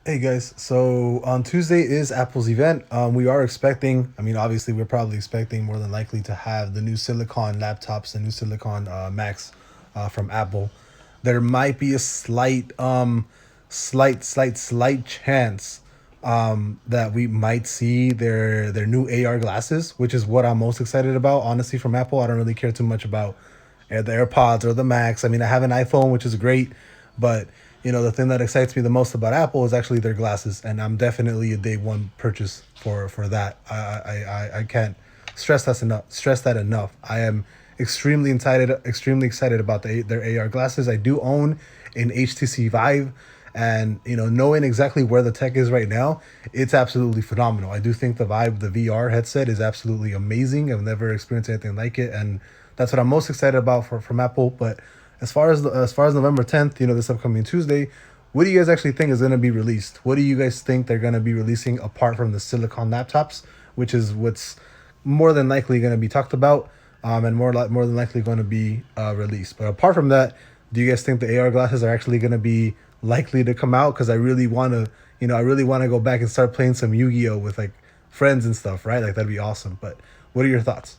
Hey guys, so on Tuesday is Apple's event. We are expecting, I mean, obviously, we're probably expecting more than likely to have the new Silicon laptops, the new Silicon Macs from Apple. There might be a slight chance that we might see their new AR glasses, which is what I'm most excited about, honestly, from Apple. I don't really care too much about the AirPods or the Macs. I mean, I have an iPhone, which is great, but the thing that excites me the most about Apple is actually their glasses, and I'm definitely a day one purchase for that. I can't stress that enough. I am extremely excited about their AR glasses. I do own an HTC Vive, and knowing exactly where the tech is right now, it's absolutely phenomenal. I do think the Vive, the VR headset, is absolutely amazing. I've never experienced anything like it, and that's what I'm most excited about from Apple. But as far as November 10th, this upcoming Tuesday, what do you guys actually think is going to be released? What do you guys think they're going to be releasing apart from the Silicon laptops, which is what's more than likely going to be talked about, and more than likely going to be released. But apart from that, do you guys think the AR glasses are actually going to be likely to come out? Because I really want to go back and start playing some Yu-Gi-Oh with like friends and stuff, right? Like that'd be awesome. But what are your thoughts?